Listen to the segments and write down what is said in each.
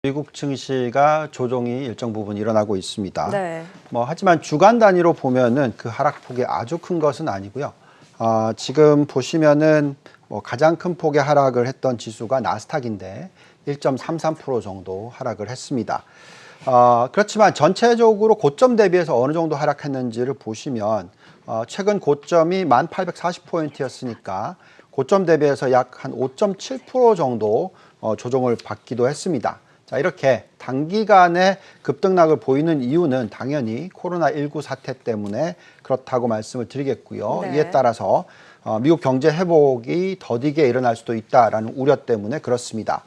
미국 증시가 조정이 일정 부분 일어나고 있습니다. 네. 하지만 주간 단위로 보면은 그 하락폭이 아주 큰 것은 아니고요. 지금 보시면은 가장 큰 폭의 하락을 했던 지수가 나스닥인데 1.33% 정도 하락을 했습니다. 그렇지만 전체적으로 고점 대비해서 어느 정도 하락했는지를 보시면 최근 고점이 1840포인트였으니까 고점 대비해서 약 한 5.7% 정도 조정을 받기도 했습니다. 자, 이렇게 단기간에 급등락을 보이는 이유는 당연히 코로나19 사태 때문에 그렇다고 말씀을 드리겠고요. 네. 이에 따라서 미국 경제 회복이 더디게 일어날 수도 있다라는 우려 때문에 그렇습니다.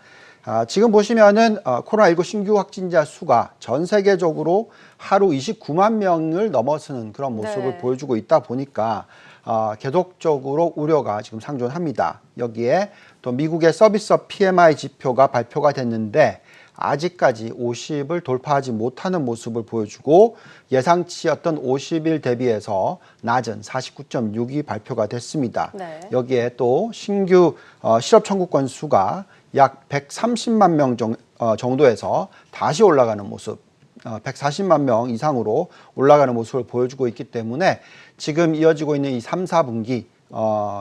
지금 보시면은 코로나19 신규 확진자 수가 전 세계적으로 하루 29만 명을 넘어서는 그런 모습을 네. 보여주고 있다 보니까 계속적으로 우려가 지금 상존합니다. 여기에 또 미국의 서비스업 PMI 지표가 발표가 됐는데 아직까지 50을 돌파하지 못하는 모습을 보여주고 예상치였던 50일 대비해서 낮은 49.6이 발표가 됐습니다. 네. 여기에 또 신규 실업 청구권 수가 약 130만 명 정도에서 다시 올라가는 모습, 140만 명 이상으로 올라가는 모습을 보여주고 있기 때문에 지금 이어지고 있는 이 3, 4분기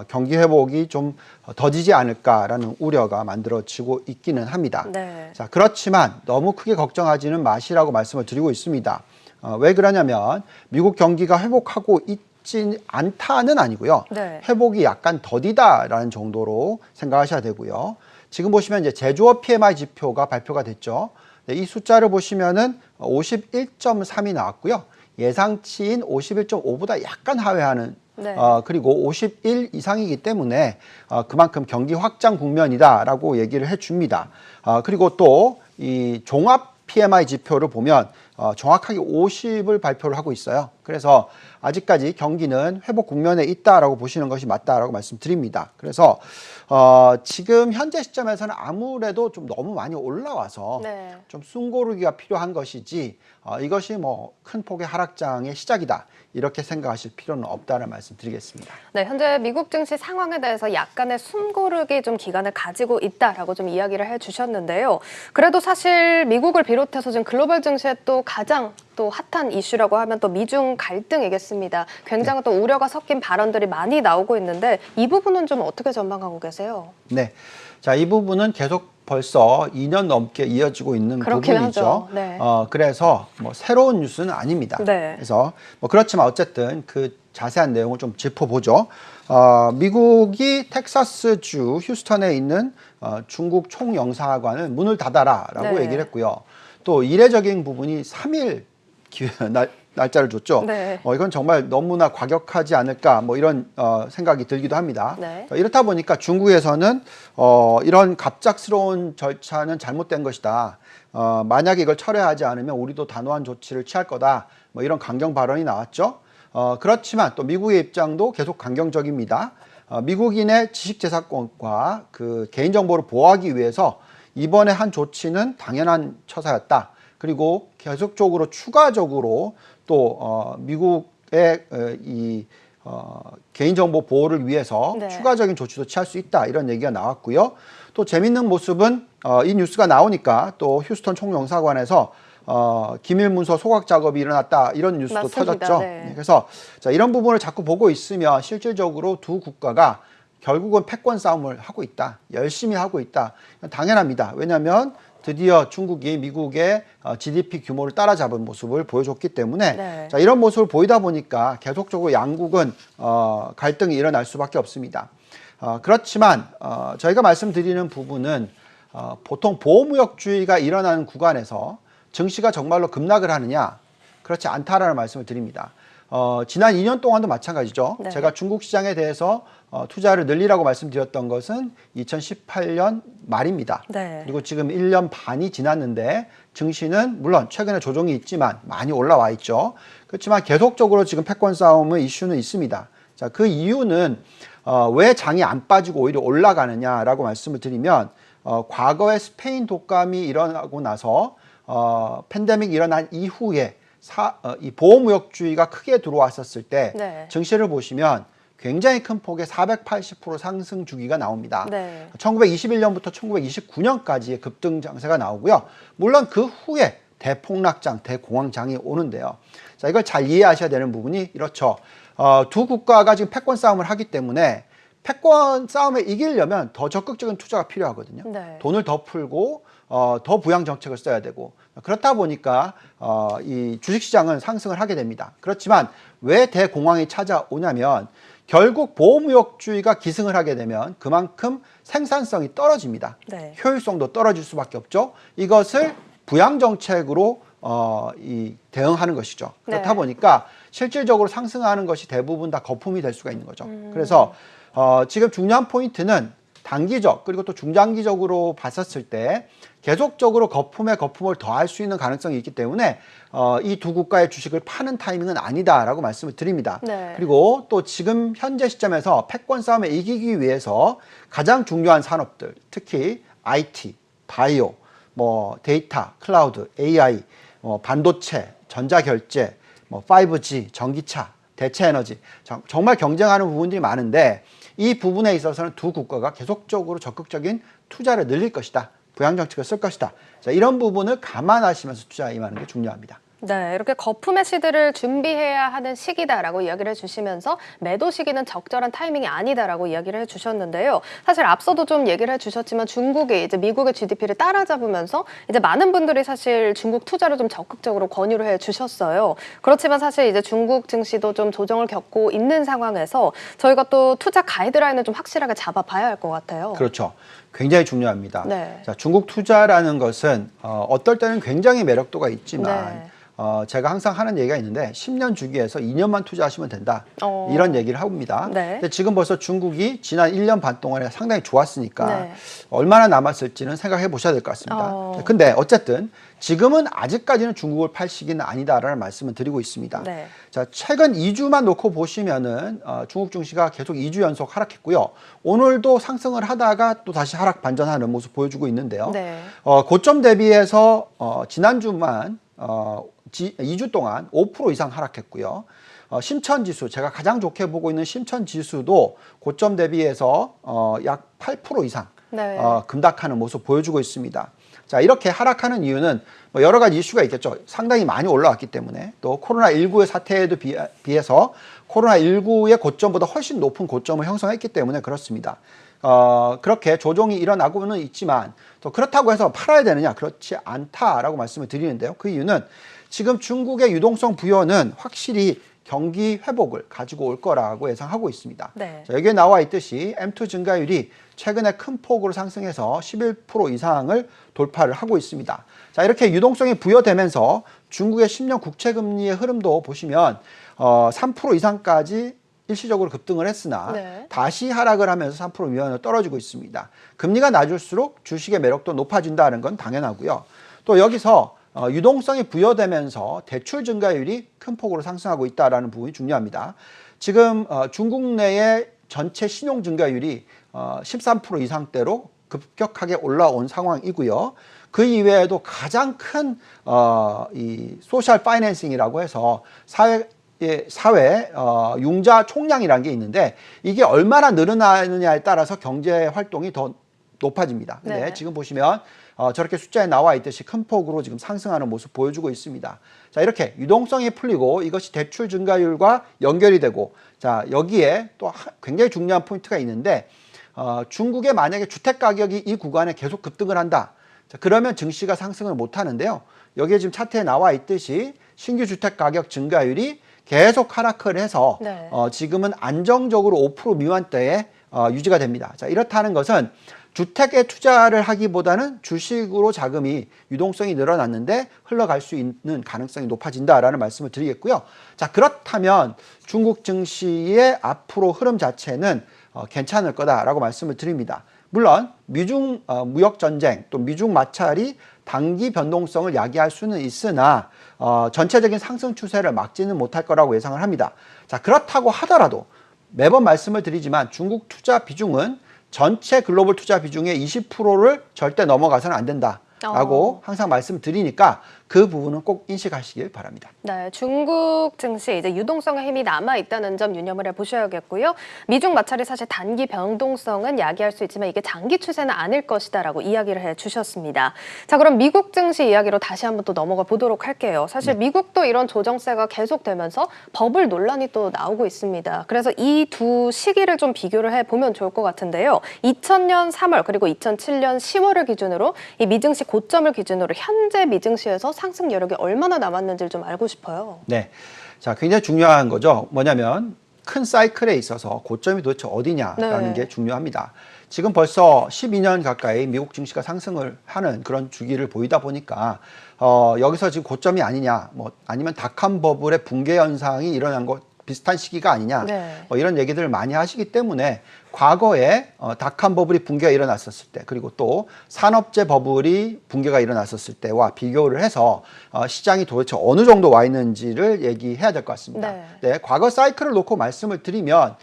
경기 회복이 좀 더디지 않을까라는 우려가 만들어지고 있기는 합니다. 네. 자, 그렇지만 너무 크게 걱정하지는 마시라고 말씀을 드리고 있습니다. 왜 그러냐면 미국 경기가 회복하고 있지 않다는 아니고요. 네. 회복이 약간 더디다라는 정도로 생각하셔야 되고요. 지금 보시면 이제 제조업 PMI 지표가 발표가 됐죠. 네, 이 숫자를 보시면은 51.3이 나왔고요. 예상치인 51.5보다 약간 하회하는 네. 그리고 51 이상이기 때문에 그만큼 경기 확장 국면이다라고 얘기를 해줍니다. 그리고 또 이 종합 PMI 지표를 보면 정확하게 50을 발표를 하고 있어요. 그래서 아직까지 경기는 회복 국면에 있다라고 보시는 것이 맞다라고 말씀드립니다. 그래서 지금 현재 시점에서는 아무래도 좀 너무 많이 올라와서 네. 좀 숨고르기가 필요한 것이지 이것이 큰 폭의 하락장의 시작이다. 이렇게 생각하실 필요는 없다는 말씀 드리겠습니다. 네, 현재 미국 증시 상황에 대해서 약간의 숨고르기 좀 기간을 가지고 있다라고 좀 이야기를 해주셨는데요. 그래도 사실 미국을 비롯해서 지금 글로벌 증시에 또 가장 또 핫한 이슈라고 하면 또 미중 갈등이겠습니다. 굉장히 또 우려가 섞인 발언들이 많이 나오고 있는데 이 부분은 좀 어떻게 전망하고 계세요? 네, 자, 이 부분은 계속 벌써 2년 넘게 이어지고 있는 그렇긴 부분이죠. 하죠. 네. 그래서 새로운 뉴스는 아닙니다. 네. 그래서 그렇지만 어쨌든 그 자세한 내용을 좀 짚어보죠. 미국이 텍사스주 휴스턴에 있는 중국 총영사관을 문을 닫아라라고 네. 얘기를 했고요. 또 이례적인 부분이 3일 날짜를 줬죠. 네. 이건 정말 너무나 과격하지 않을까 이런 생각이 들기도 합니다. 네. 이렇다 보니까 중국에서는 이런 갑작스러운 절차는 잘못된 것이다. 만약에 이걸 철회하지 않으면 우리도 단호한 조치를 취할 거다. 이런 강경 발언이 나왔죠. 그렇지만 또 미국의 입장도 계속 강경적입니다. 미국인의 지식재산권과 그 개인정보를 보호하기 위해서 이번에 한 조치는 당연한 처사였다. 그리고 계속적으로 추가적으로 또 미국의 이 개인정보 보호를 위해서 네. 추가적인 조치도 취할 수 있다 이런 얘기가 나왔고요. 또 재밌는 모습은 이 뉴스가 나오니까 또 휴스턴 총영사관에서 기밀문서 소각 작업이 일어났다 이런 뉴스도 맞습니다. 터졌죠. 네. 그래서 자, 이런 부분을 자꾸 보고 있으면 실질적으로 두 국가가 결국은 패권 싸움을 하고 있다. 열심히 하고 있다. 당연합니다. 왜냐하면 드디어 중국이 미국의 GDP 규모를 따라잡은 모습을 보여줬기 때문에 네. 자, 이런 모습을 보이다 보니까 계속적으로 양국은 갈등이 일어날 수밖에 없습니다. 그렇지만 저희가 말씀드리는 부분은 보통 보호무역주의가 일어나는 구간에서 증시가 정말로 급락을 하느냐? 그렇지 않다라는 말씀을 드립니다. 지난 2년 동안도 마찬가지죠. 네. 제가 중국 시장에 대해서 투자를 늘리라고 말씀드렸던 것은 2018년 말입니다. 네. 그리고 지금 1년 반이 지났는데 증시는 물론 최근에 조정이 있지만 많이 올라와 있죠. 그렇지만 계속적으로 지금 패권 싸움의 이슈는 있습니다. 자, 그 이유는 왜 장이 안 빠지고 오히려 올라가느냐라고 말씀을 드리면 과거에 스페인 독감이 일어나고 나서 팬데믹이 일어난 이후에 이 보호무역주의가 크게 들어왔었을 때 네. 증시를 보시면 굉장히 큰 폭의 480% 상승 주기가 나옵니다. 네. 1921년부터 1929년까지의 급등 장세가 나오고요. 물론 그 후에 대폭락장, 대공황장이 오는데요. 자, 이걸 잘 이해하셔야 되는 부분이 이렇죠. 두 국가가 지금 패권 싸움을 하기 때문에 패권 싸움에 이기려면 더 적극적인 투자가 필요하거든요. 네. 돈을 더 풀고 더 부양 정책을 써야 되고 그렇다 보니까 이 주식시장은 상승을 하게 됩니다. 그렇지만 왜 대공황이 찾아오냐면 결국 보호무역주의가 기승을 하게 되면 그만큼 생산성이 떨어집니다. 네. 효율성도 떨어질 수밖에 없죠. 이것을 부양 정책으로 대응하는 것이죠. 그렇다 네. 보니까 실질적으로 상승하는 것이 대부분 다 거품이 될 수가 있는 거죠. 그래서 지금 중요한 포인트는 단기적 그리고 또 중장기적으로 봤었을 때 계속적으로 거품에 거품을 더할 수 있는 가능성이 있기 때문에 이 두 국가의 주식을 파는 타이밍은 아니다라고 말씀을 드립니다. 네. 그리고 또 지금 현재 시점에서 패권 싸움에 이기기 위해서 가장 중요한 산업들, 특히 IT, 바이오, 뭐 데이터, 클라우드, AI, 반도체, 전자결제, 5G, 전기차, 대체 에너지 정말 경쟁하는 부분들이 많은데 이 부분에 있어서는 두 국가가 계속적으로 적극적인 투자를 늘릴 것이다. 부양 정책을 쓸 것이다. 자, 이런 부분을 감안하시면서 투자에 임하는 게 중요합니다. 네, 이렇게 거품의 시드를 준비해야 하는 시기다라고 이야기를 해주시면서 매도 시기는 적절한 타이밍이 아니다라고 이야기를 해주셨는데요. 사실 앞서도 좀 얘기를 해주셨지만 중국이 이제 미국의 GDP를 따라잡으면서 이제 많은 분들이 사실 중국 투자를 좀 적극적으로 권유를 해주셨어요. 그렇지만 사실 이제 중국 증시도 좀 조정을 겪고 있는 상황에서 저희가 또 투자 가이드라인을 좀 확실하게 잡아봐야 할 것 같아요. 그렇죠. 굉장히 중요합니다. 네. 자, 중국 투자라는 것은 어떨 때는 굉장히 매력도가 있지만 네. 제가 항상 하는 얘기가 있는데 10년 주기에서 2년만 투자하시면 된다. 이런 얘기를 합니다. 네. 근데 지금 벌써 중국이 지난 1년 반 동안에 상당히 좋았으니까 네. 얼마나 남았을지는 생각해 보셔야 될 것 같습니다. 근데 어쨌든 지금은 아직까지는 중국을 팔 시기는 아니다라는 말씀을 드리고 있습니다. 네. 자, 최근 2주만 놓고 보시면은 중국 증시가 계속 2주 연속 하락했고요. 오늘도 상승을 하다가 또 다시 하락 반전하는 모습 보여주고 있는데요. 네. 고점 대비해서 지난주만 2주 동안 5% 이상 하락했고요. 심천지수, 제가 가장 좋게 보고 있는 심천지수도 고점 대비해서 약 8% 이상 네. 급락하는 모습 보여주고 있습니다. 자, 이렇게 하락하는 이유는 뭐 여러 가지 이슈가 있겠죠. 상당히 많이 올라왔기 때문에 또 코로나19의 사태에도 비해서 코로나19의 고점보다 훨씬 높은 고점을 형성했기 때문에 그렇습니다. 그렇게 조정이 일어나고는 있지만 또 그렇다고 해서 팔아야 되느냐? 그렇지 않다라고 말씀을 드리는데요. 그 이유는 지금 중국의 유동성 부여는 확실히 경기 회복을 가지고 올 거라고 예상하고 있습니다. 네. 자, 여기에 나와 있듯이 M2 증가율이 최근에 큰 폭으로 상승해서 11% 이상을 돌파를 하고 있습니다. 자, 이렇게 유동성이 부여되면서 중국의 10년 국채 금리의 흐름도 보시면 3% 이상까지 일시적으로 급등을 했으나 네. 다시 하락을 하면서 3% 미만으로 떨어지고 있습니다. 금리가 낮을수록 주식의 매력도 높아진다는 건 당연하고요. 또 여기서 유동성이 부여되면서 대출 증가율이 큰 폭으로 상승하고 있다는 부분이 중요합니다. 지금 중국 내의 전체 신용 증가율이 13% 이상대로 급격하게 올라온 상황이고요. 그 이외에도 가장 큰 이 소셜 파이낸싱이라고 해서 사회 융자 총량이라는 게 있는데 이게 얼마나 늘어나느냐에 따라서 경제 활동이 더 높아집니다. 근데 네. 지금 보시면 저렇게 숫자에 나와 있듯이 큰 폭으로 지금 상승하는 모습 보여주고 있습니다. 자, 이렇게 유동성이 풀리고 이것이 대출 증가율과 연결이 되고 자, 여기에 또 굉장히 중요한 포인트가 있는데 중국의 만약에 주택 가격이 이 구간에 계속 급등을 한다. 자, 그러면 증시가 상승을 못 하는데요. 여기에 지금 차트에 나와 있듯이 신규 주택 가격 증가율이 계속 하락을 해서 네. 지금은 안정적으로 5% 미만대에 유지가 됩니다. 자, 이렇다는 것은 주택에 투자를 하기보다는 주식으로 자금이 유동성이 늘어났는데 흘러갈 수 있는 가능성이 높아진다라는 말씀을 드리겠고요. 자, 그렇다면 중국 증시의 앞으로 흐름 자체는 괜찮을 거다라고 말씀을 드립니다. 물론 미중 무역 전쟁 또 미중 마찰이 단기 변동성을 야기할 수는 있으나 전체적인 상승 추세를 막지는 못할 거라고 예상을 합니다. 자, 그렇다고 하더라도 매번 말씀을 드리지만 중국 투자 비중은 전체 글로벌 투자 비중의 20%를 절대 넘어가서는 안 된다라고 항상 말씀드리니까 그 부분은 꼭 인식하시길 바랍니다. 네, 중국 증시 이제 유동성의 힘이 남아 있다는 점 유념을 해보셔야겠고요. 미중 마찰이 사실 단기 변동성은 야기할 수 있지만 이게 장기 추세는 아닐 것이다라고 이야기를 해주셨습니다. 자, 그럼 미국 증시 이야기로 다시 한번 또 넘어가 보도록 할게요. 사실 미국도 이런 조정세가 계속되면서 버블 논란이 또 나오고 있습니다. 그래서 이 두 시기를 좀 비교를 해보면 좋을 것 같은데요. 2000년 3월 그리고 2007년 10월을 기준으로 이 미증시 고점을 기준으로 현재 미증시에서 상승 여력이 얼마나 남았는지를 좀 알고 싶어요. 네. 자, 굉장히 중요한 거죠. 뭐냐면 큰 사이클에 있어서 고점이 도대체 어디냐라는 네. 게 중요합니다. 지금 벌써 12년 가까이 미국 증시가 상승을 하는 그런 주기를 보이다 보니까 여기서 지금 고점이 아니냐, 뭐 아니면 닷컴 버블의 붕괴 현상이 일어난 것 비슷한 시기가 아니냐, 네. 이런 얘기들을 많이 하시기 때문에 과거에 닷컴 버블이 붕괴가 일어났었을 때, 그리고 또 산업재 버블이 붕괴가 일어났었을 때와 비교를 해서 시장이 도대체 어느 정도 와 있는지를 얘기해야 될 것 같습니다. 네. 네, 과거 사이클을 놓고 말씀을 드리면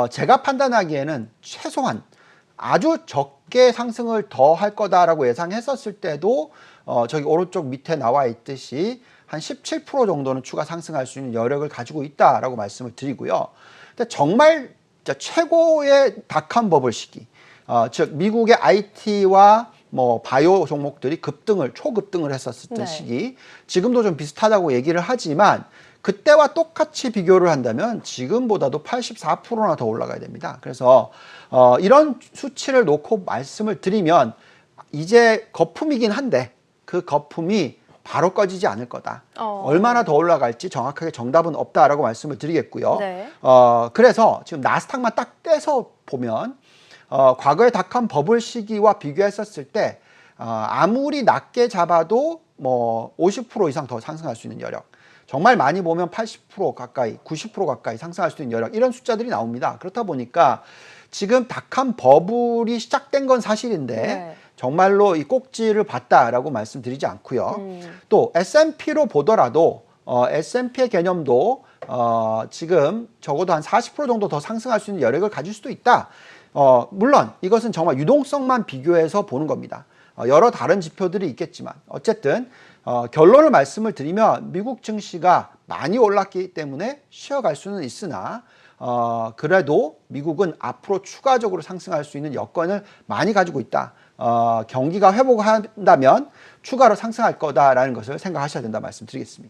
제가 판단하기에는 최소한 아주 적게 상승을 더 할 거다라고 예상했었을 때도 저기 오른쪽 밑에 나와 있듯이 한 17% 정도는 추가 상승할 수 있는 여력을 가지고 있다라고 말씀을 드리고요. 근데 정말 진짜 최고의 닷컴 버블 시기, 즉 미국의 IT와 뭐 바이오 종목들이 초급등을 했었을 네. 시기, 지금도 좀 비슷하다고 얘기를 하지만 그때와 똑같이 비교를 한다면 지금보다도 84%나 더 올라가야 됩니다. 그래서 이런 수치를 놓고 말씀을 드리면 이제 거품이긴 한데 그 거품이 바로 꺼지지 않을 거다. 얼마나 더 올라갈지 정확하게 정답은 없다라고 말씀을 드리겠고요. 네. 그래서 지금 나스닥만 딱 떼서 보면 과거의 닷컴 버블 시기와 비교했었을 때 아무리 낮게 잡아도 뭐 50% 이상 더 상승할 수 있는 여력, 정말 많이 보면 80% 가까이, 90% 가까이 상승할 수 있는 여력, 이런 숫자들이 나옵니다. 그렇다 보니까 지금 닷컴 버블이 시작된 건 사실인데 네. 정말로 이 꼭지를 봤다라고 말씀드리지 않고요. 또 S&P로 보더라도 S&P의 개념도 지금 적어도 한 40% 정도 더 상승할 수 있는 여력을 가질 수도 있다. 물론 이것은 정말 유동성만 비교해서 보는 겁니다. 여러 다른 지표들이 있겠지만 어쨌든 결론을 말씀을 드리면 미국 증시가 많이 올랐기 때문에 쉬어갈 수는 있으나 그래도 미국은 앞으로 추가적으로 상승할 수 있는 여건을 많이 가지고 있다. 경기가 회복한다면 추가로 상승할 거다라는 것을 생각하셔야 된다 말씀드리겠습니다.